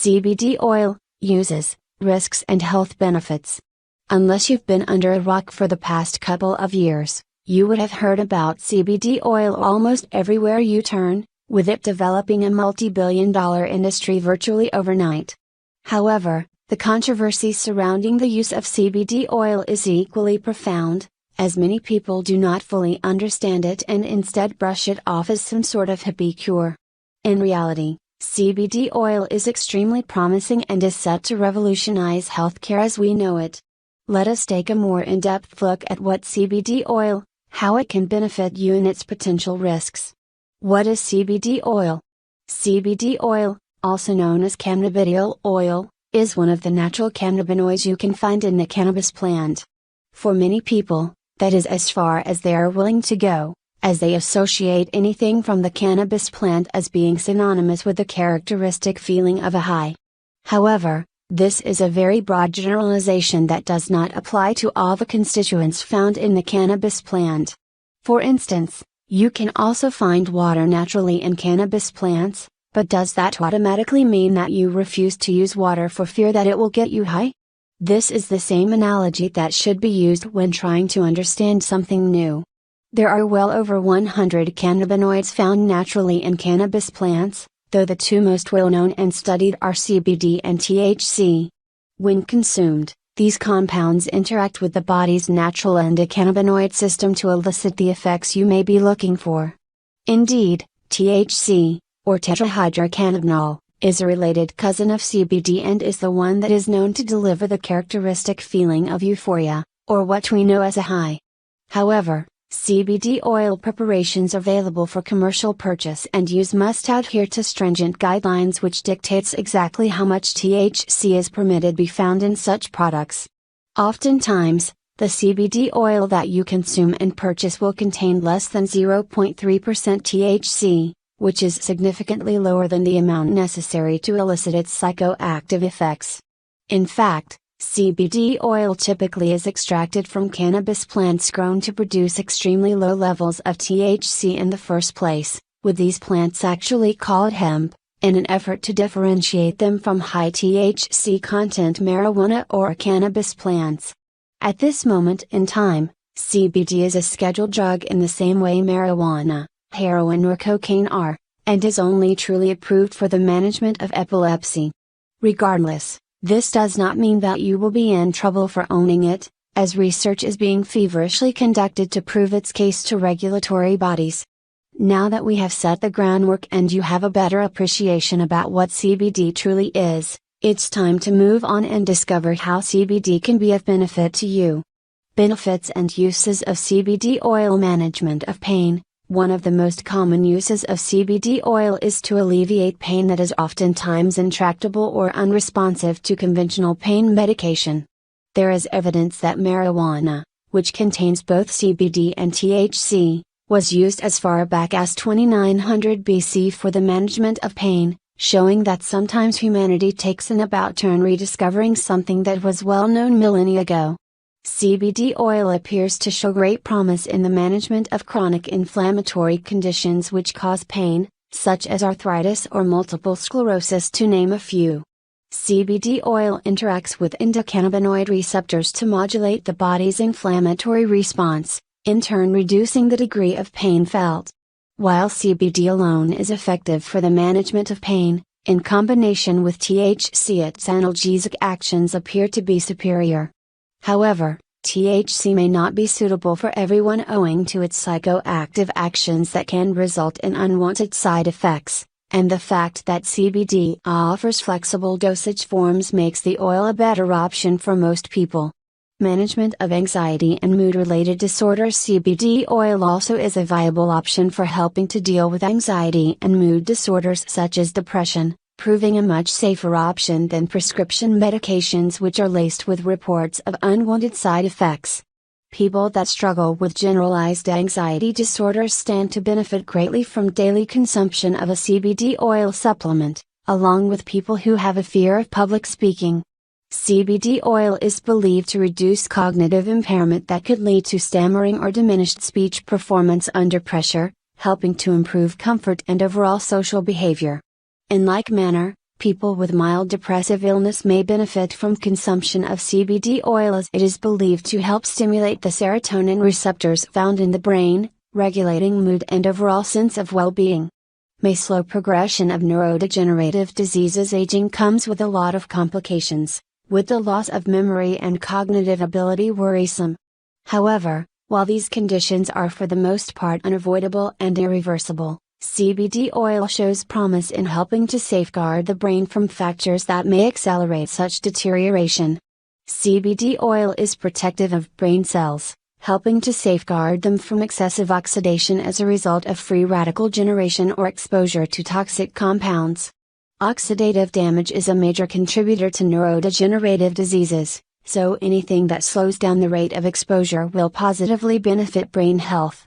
CBD oil, uses, risks and health benefits. Unless you've been under a rock for the past couple of years, you would have heard about CBD oil almost everywhere you turn, with it developing a multi-billion-dollar industry virtually overnight. However, the controversy surrounding the use of CBD oil is equally profound, as many people do not fully understand it and instead brush it off as some sort of hippie cure. In reality, CBD oil is extremely promising and is set to revolutionize healthcare as we know it. Let us take a more in-depth look at what CBD oil, how it can benefit you and its potential risks. What is CBD oil? CBD oil, also known as cannabidiol oil, is one of the natural cannabinoids you can find in the cannabis plant. For many people, that is as far as they are willing to go, as they associate anything from the cannabis plant as being synonymous with the characteristic feeling of a high. However, this is a very broad generalization that does not apply to all the constituents found in the cannabis plant. For instance, you can also find water naturally in cannabis plants, but does that automatically mean that you refuse to use water for fear that it will get you high? This is the same analogy that should be used when trying to understand something new. There are well over 100 cannabinoids found naturally in cannabis plants, though the two most well-known and studied are CBD and THC. When consumed, these compounds interact with the body's natural endocannabinoid system to elicit the effects you may be looking for. Indeed, THC, or tetrahydrocannabinol, is a related cousin of CBD and is the one that is known to deliver the characteristic feeling of euphoria, or what we know as a high. However, CBD oil preparations available for commercial purchase and use must adhere to stringent guidelines which dictates exactly how much THC is permitted be found in such products. Oftentimes, the CBD oil that you consume and purchase will contain less than 0.3% THC, which is significantly lower than the amount necessary to elicit its psychoactive effects. In fact, CBD oil typically is extracted from cannabis plants grown to produce extremely low levels of THC in the first place, with these plants actually called hemp, in an effort to differentiate them from high THC content marijuana or cannabis plants. At this moment in time, CBD is a scheduled drug in the same way marijuana, heroin or cocaine are, and is only truly approved for the management of epilepsy. Regardless, this does not mean that you will be in trouble for owning it, as research is being feverishly conducted to prove its case to regulatory bodies. Now that we have set the groundwork and you have a better appreciation about what CBD truly is, it's time to move on and discover how CBD can be of benefit to you. Benefits and uses of CBD oil. Management of pain. One of the most common uses of CBD oil is to alleviate pain that is oftentimes intractable or unresponsive to conventional pain medication. There is evidence that marijuana, which contains both CBD and THC, was used as far back as 2900 BC for the management of pain, showing that sometimes humanity takes an about turn rediscovering something that was well known millennia ago. CBD oil appears to show great promise in the management of chronic inflammatory conditions which cause pain, such as arthritis or multiple sclerosis to name a few. CBD oil interacts with endocannabinoid receptors to modulate the body's inflammatory response, in turn reducing the degree of pain felt. While CBD alone is effective for the management of pain, in combination with THC its analgesic actions appear to be superior. However, THC may not be suitable for everyone owing to its psychoactive actions that can result in unwanted side effects, and the fact that CBD offers flexible dosage forms makes the oil a better option for most people. Management of anxiety and mood-related disorders. CBD oil also is a viable option for helping to deal with anxiety and mood disorders such as depression, proving a much safer option than prescription medications which are laced with reports of unwanted side effects. People that struggle with generalized anxiety disorders stand to benefit greatly from daily consumption of a CBD oil supplement, along with people who have a fear of public speaking. CBD oil is believed to reduce cognitive impairment that could lead to stammering or diminished speech performance under pressure, helping to improve comfort and overall social behavior. In like manner, People with mild depressive illness may benefit from consumption of CBD oil as it is believed to help stimulate the serotonin receptors found in the brain, regulating mood and overall sense of well-being. May slow progression of neurodegenerative diseases. Aging comes with a lot of complications, with the loss of memory and cognitive ability worrisome. However, while these conditions are for the most part unavoidable and irreversible, CBD oil shows promise in helping to safeguard the brain from factors that may accelerate such deterioration. CBD oil is protective of brain cells, helping to safeguard them from excessive oxidation as a result of free radical generation or exposure to toxic compounds. Oxidative damage is a major contributor to neurodegenerative diseases, so anything that slows down the rate of exposure will positively benefit brain health.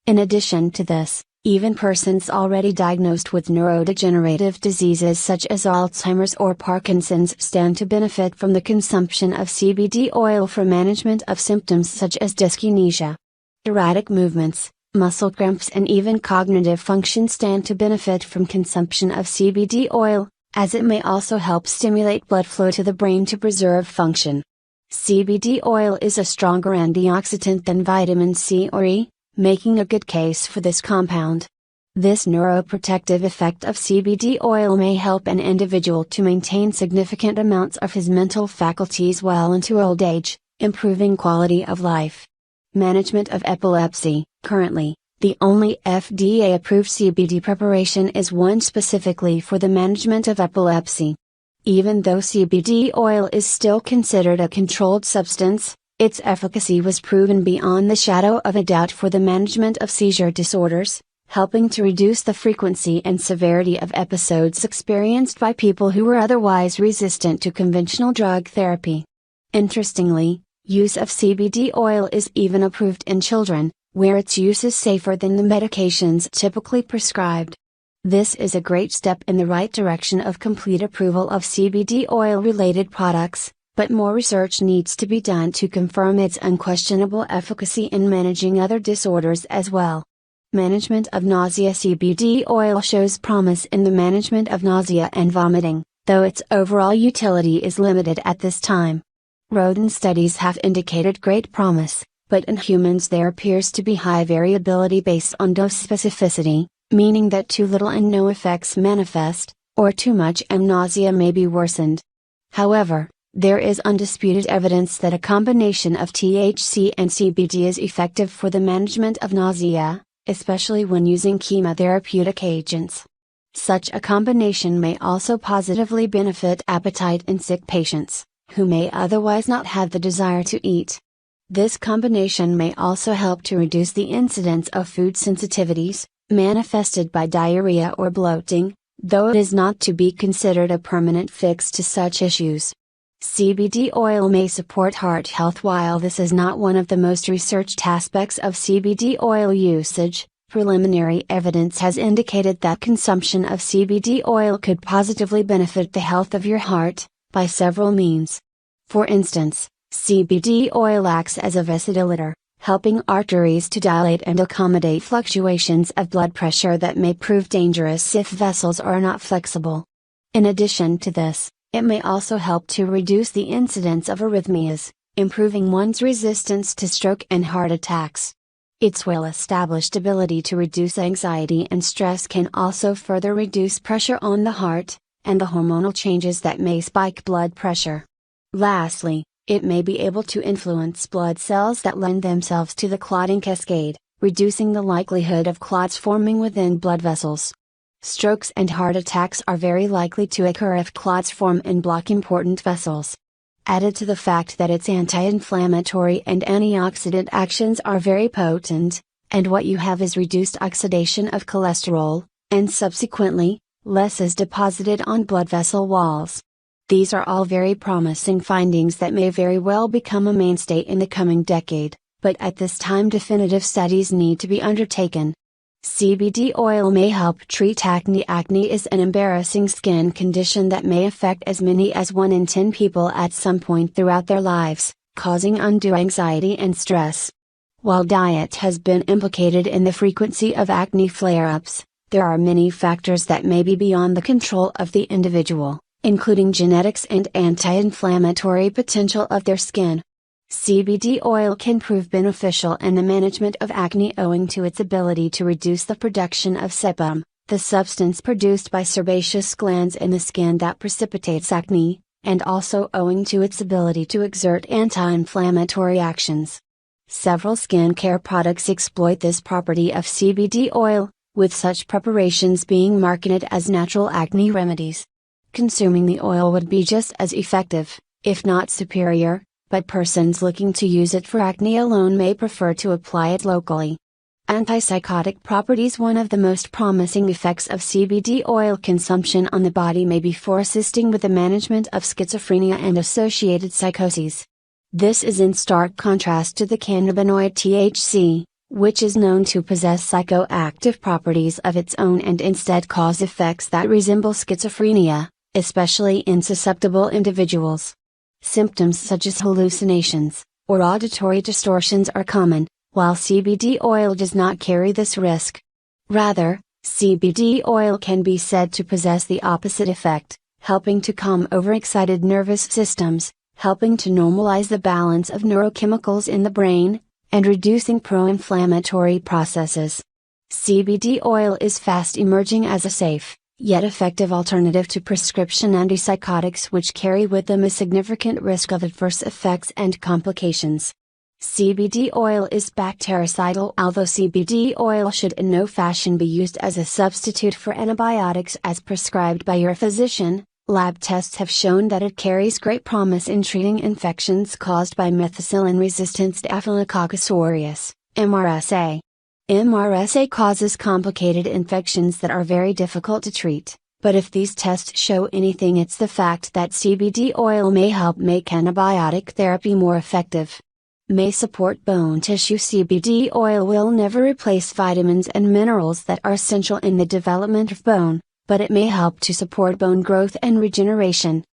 In addition to this, even persons already diagnosed with neurodegenerative diseases such as Alzheimer's or Parkinson's stand to benefit from the consumption of CBD oil for management of symptoms such as dyskinesia. Erratic movements, muscle cramps and even cognitive function stand to benefit from consumption of CBD oil, as it may also help stimulate blood flow to the brain to preserve function. CBD oil is a stronger antioxidant than vitamin C or E, making a good case for this compound. This neuroprotective effect of CBD oil may help an individual to maintain significant amounts of his mental faculties well into old age, improving quality of life. Management of epilepsy. Currently, the only FDA-approved CBD preparation is one specifically for the management of epilepsy. Even though CBD oil is still considered a controlled substance, its efficacy was proven beyond the shadow of a doubt for the management of seizure disorders, helping to reduce the frequency and severity of episodes experienced by people who were otherwise resistant to conventional drug therapy. Interestingly, use of CBD oil is even approved in children, where its use is safer than the medications typically prescribed. This is a great step in the right direction of complete approval of CBD oil-related products, but more research needs to be done to confirm its unquestionable efficacy in managing other disorders as well. Management of nausea. CBD oil shows promise in the management of nausea and vomiting, though its overall utility is limited at this time. Rodent studies have indicated great promise, but in humans there appears to be high variability based on dose specificity, meaning that too little and no effects manifest, or too much and nausea may be worsened. However, there is undisputed evidence that a combination of THC and CBD is effective for the management of nausea, especially when using chemotherapeutic agents. Such a combination may also positively benefit appetite in sick patients, who may otherwise not have the desire to eat. This combination may also help to reduce the incidence of food sensitivities, manifested by diarrhea or bloating, though it is not to be considered a permanent fix to such issues. CBD oil may support heart health. While this is not one of the most researched aspects of CBD oil usage, preliminary evidence has indicated that consumption of CBD oil could positively benefit the health of your heart, by several means. For instance, CBD oil acts as a vasodilator, helping arteries to dilate and accommodate fluctuations of blood pressure that may prove dangerous if vessels are not flexible. In addition to this, it may also help to reduce the incidence of arrhythmias, improving one's resistance to stroke and heart attacks. Its well-established ability to reduce anxiety and stress can also further reduce pressure on the heart, and the hormonal changes that may spike blood pressure. Lastly, it may be able to influence blood cells that lend themselves to the clotting cascade, reducing the likelihood of clots forming within blood vessels. Strokes and heart attacks are very likely to occur if clots form and block important vessels. Added to the fact that its anti-inflammatory and antioxidant actions are very potent, and what you have is reduced oxidation of cholesterol, and subsequently, less is deposited on blood vessel walls. These are all very promising findings that may very well become a mainstay in the coming decade, but at this time definitive studies need to be undertaken. CBD oil may help treat acne. Acne is an embarrassing skin condition that may affect as many as 1 in 10 people at some point throughout their lives, causing undue anxiety and stress. While diet has been implicated in the frequency of acne flare-ups, There are many factors that may be beyond the control of the individual, including genetics and anti-inflammatory potential of their skin. CBD oil can prove beneficial in the management of acne owing to its ability to reduce the production of sebum, the substance produced by sebaceous glands in the skin that precipitates acne, and also owing to its ability to exert anti-inflammatory actions. Several skincare products exploit this property of CBD oil, with such preparations being marketed as natural acne remedies. Consuming the oil would be just as effective, if not superior, but persons looking to use it for acne alone may prefer to apply it locally. Antipsychotic properties. One of the most promising effects of CBD oil consumption on the body may be for assisting with the management of schizophrenia and associated psychoses. This is in stark contrast to the cannabinoid THC, which is known to possess psychoactive properties of its own and instead cause effects that resemble schizophrenia, especially in susceptible individuals. Symptoms such as hallucinations, or auditory distortions are common, while CBD oil does not carry this risk. Rather, CBD oil can be said to possess the opposite effect, helping to calm overexcited nervous systems, helping to normalize the balance of neurochemicals in the brain, and reducing pro-inflammatory processes. CBD oil is fast emerging as a safe, yet effective alternative to prescription antipsychotics which carry with them a significant risk of adverse effects and complications. CBD oil is bactericidal. Although CBD oil should in no fashion be used as a substitute for antibiotics as prescribed by your physician, lab tests have shown that it carries great promise in treating infections caused by methicillin-resistant Staphylococcus aureus, MRSA. MRSA causes complicated infections that are very difficult to treat, but if these tests show anything, it's the fact that CBD oil may help make antibiotic therapy more effective. May support bone tissue. CBD oil will never replace vitamins and minerals that are essential in the development of bone, but it may help to support bone growth and regeneration.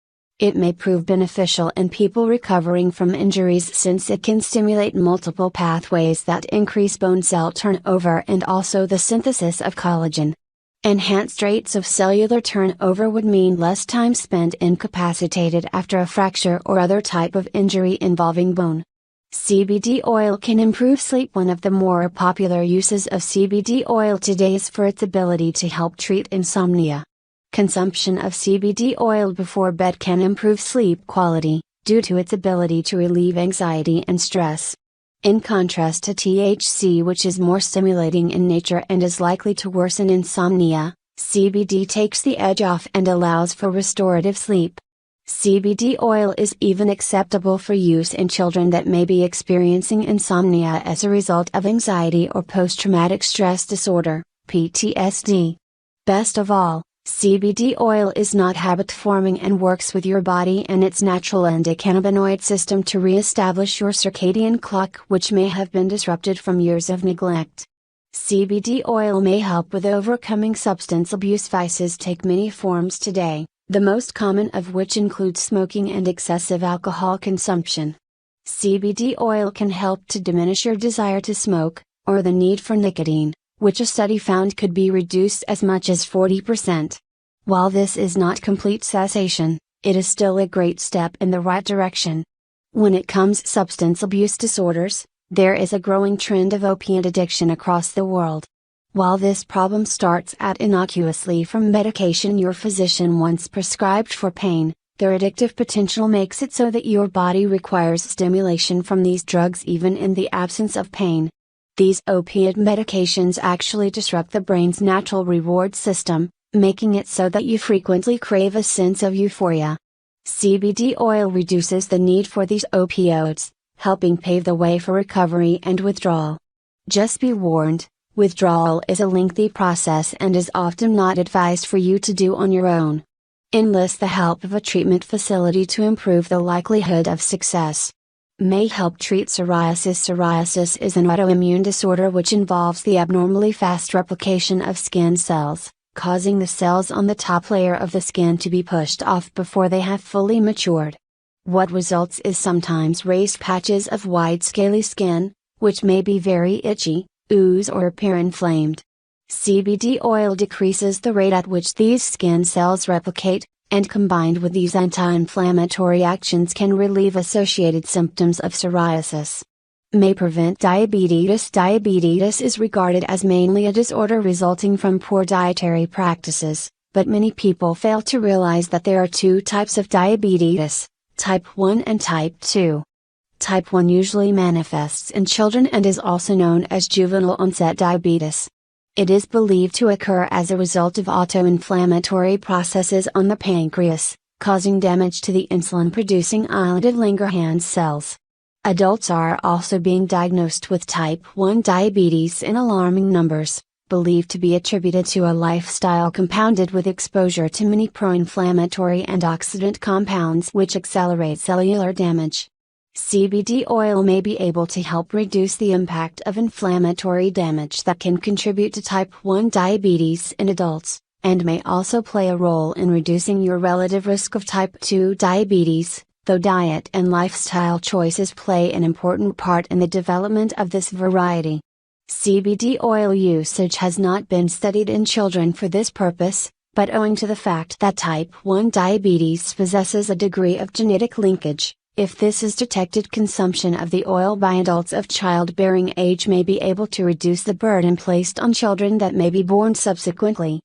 It may prove beneficial in people recovering from injuries since it can stimulate multiple pathways that increase bone cell turnover and also the synthesis of collagen. Enhanced rates of cellular turnover would mean less time spent incapacitated after a fracture or other type of injury involving bone. CBD oil can improve sleep. One of the more popular uses of CBD oil today is for its ability to help treat insomnia. Consumption of CBD oil before bed can improve sleep quality, due to its ability to relieve anxiety and stress. In contrast to THC, which is more stimulating in nature and is likely to worsen insomnia, CBD takes the edge off and allows for restorative sleep. CBD oil is even acceptable for use in children that may be experiencing insomnia as a result of anxiety or post-traumatic stress disorder, PTSD. Best of all, CBD oil is not habit-forming and works with your body and its natural endocannabinoid system to re-establish your circadian clock, which may have been disrupted from years of neglect. CBD oil may help with overcoming substance abuse. Vices take many forms today, the most common of which include smoking and excessive alcohol consumption. CBD oil can help to diminish your desire to smoke, or the need for nicotine, which a study found could be reduced as much as 40%. While this is not complete cessation, it is still a great step in the right direction. When it comes to substance abuse disorders, there is a growing trend of opiate addiction across the world. While this problem starts out innocuously from medication your physician once prescribed for pain, their addictive potential makes it so that your body requires stimulation from these drugs even in the absence of pain. These opiate medications actually disrupt the brain's natural reward system, making it so that you frequently crave a sense of euphoria. CBD oil reduces the need for these opioids, helping pave the way for recovery and withdrawal. Just be warned, withdrawal is a lengthy process and is often not advised for you to do on your own. Enlist the help of a treatment facility to improve the likelihood of success. May help treat psoriasis. Psoriasis is an autoimmune disorder which involves the abnormally fast replication of skin cells, causing the cells on the top layer of the skin to be pushed off before they have fully matured. What results is sometimes raised patches of white scaly skin, which may be very itchy, ooze or appear inflamed. CBD oil decreases the rate at which these skin cells replicate, and combined with these anti-inflammatory actions can relieve associated symptoms of psoriasis. May prevent diabetes. Diabetes is regarded as mainly a disorder resulting from poor dietary practices, but many people fail to realize that there are two types of diabetes, type 1 and type 2. Type 1 usually manifests in children and is also known as juvenile onset diabetes. It is believed to occur as a result of autoinflammatory processes on the pancreas, causing damage to the insulin-producing islet Langerhans cells. Adults are also being diagnosed with type 1 diabetes in alarming numbers, believed to be attributed to a lifestyle compounded with exposure to many pro-inflammatory and oxidant compounds which accelerate cellular damage. CBD oil may be able to help reduce the impact of inflammatory damage that can contribute to type 1 diabetes in adults, and may also play a role in reducing your relative risk of type 2 diabetes, though diet and lifestyle choices play an important part in the development of this variety. CBD oil usage has not been studied in children for this purpose, but owing to the fact that type 1 diabetes possesses a degree of genetic linkage, if this is detected, consumption of the oil by adults of childbearing age may be able to reduce the burden placed on children that may be born subsequently.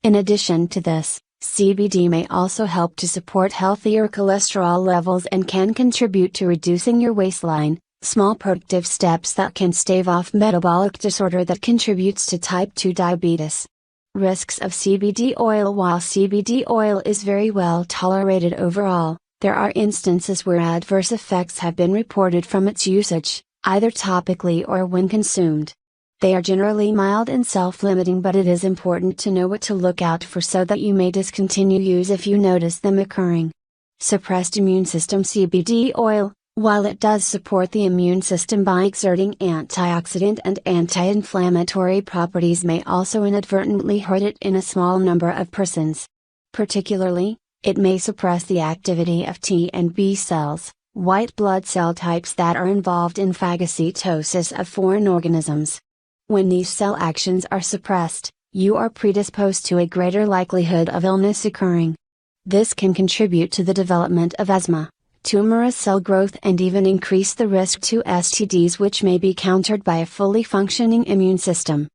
In addition to this, CBD may also help to support healthier cholesterol levels and can contribute to reducing your waistline, small proactive steps that can stave off metabolic disorder that contributes to type 2 diabetes. Risks of CBD oil. While CBD oil is very well tolerated overall, there are instances where adverse effects have been reported from its usage, either topically or when consumed. They are generally mild and self-limiting, but it is important to know what to look out for so that you may discontinue use if you notice them occurring. Suppressed immune system. CBD oil, while it does support the immune system by exerting antioxidant and anti-inflammatory properties, may also inadvertently hurt it in a small number of persons. Particularly, it may suppress the activity of T and B cells, white blood cell types that are involved in phagocytosis of foreign organisms. When these cell actions are suppressed, you are predisposed to a greater likelihood of illness occurring. This can contribute to the development of asthma, tumorous cell growth, and even increase the risk to STDs, which may be countered by a fully functioning immune system.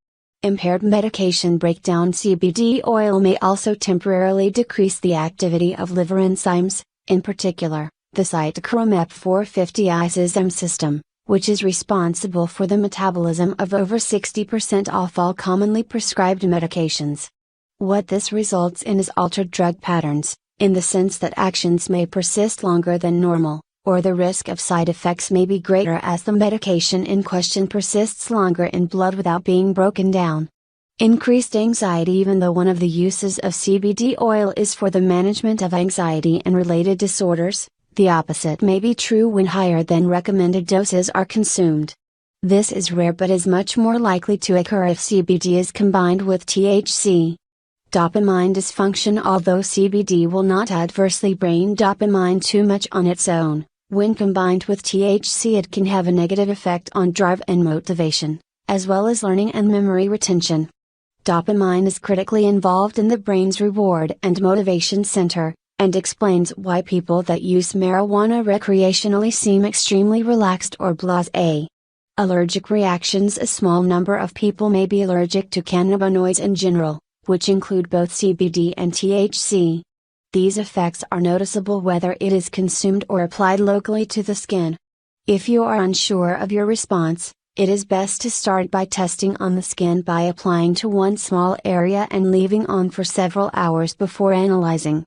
Impaired medication breakdown. CBD oil may also temporarily decrease the activity of liver enzymes, in particular, the cytochrome P450 system, which is responsible for the metabolism of over 60% of all commonly prescribed medications. What this results in is altered drug patterns, in the sense that actions may persist longer than normal, or the risk of side effects may be greater as the medication in question persists longer in blood without being broken down. Increased anxiety. Even though one of the uses of CBD oil is for the management of anxiety and related disorders, the opposite may be true when higher than recommended doses are consumed. This is rare but is much more likely to occur if CBD is combined with THC. Dopamine dysfunction. Although CBD will not adversely brain dopamine too much on its own, when combined with THC it can have a negative effect on drive and motivation, as well as learning and memory retention. Dopamine is critically involved in the brain's reward and motivation center, and explains why people that use marijuana recreationally seem extremely relaxed or blasé. Allergic reactions. A small number of people may be allergic to cannabinoids in general, which include both CBD and THC. These effects are noticeable whether it is consumed or applied locally to the skin. If you are unsure of your response, it is best to start by testing on the skin by applying to one small area and leaving on for several hours before analyzing.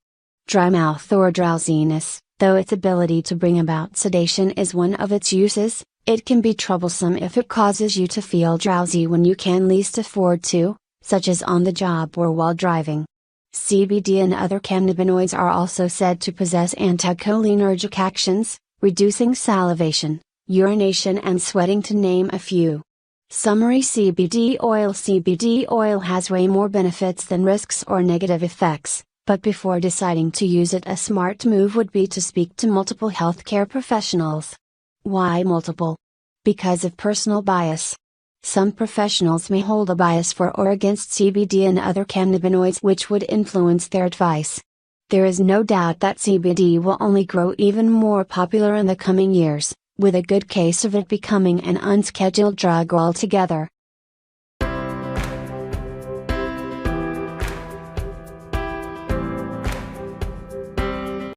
Dry mouth or drowsiness. Though its ability to bring about sedation is one of its uses, it can be troublesome if it causes you to feel drowsy when you can least afford to, such as on the job or while driving. CBD and other cannabinoids are also said to possess anticholinergic actions, reducing salivation, urination and sweating, to name a few. Summary. CBD oil. CBD oil has way more benefits than risks or negative effects, but before deciding to use it, a smart move would be to speak to multiple healthcare professionals. Why multiple? Because of personal bias. Some professionals may hold a bias for or against CBD and other cannabinoids which would influence their advice. There is no doubt that CBD will only grow even more popular in the coming years, with a good case of it becoming an unscheduled drug altogether.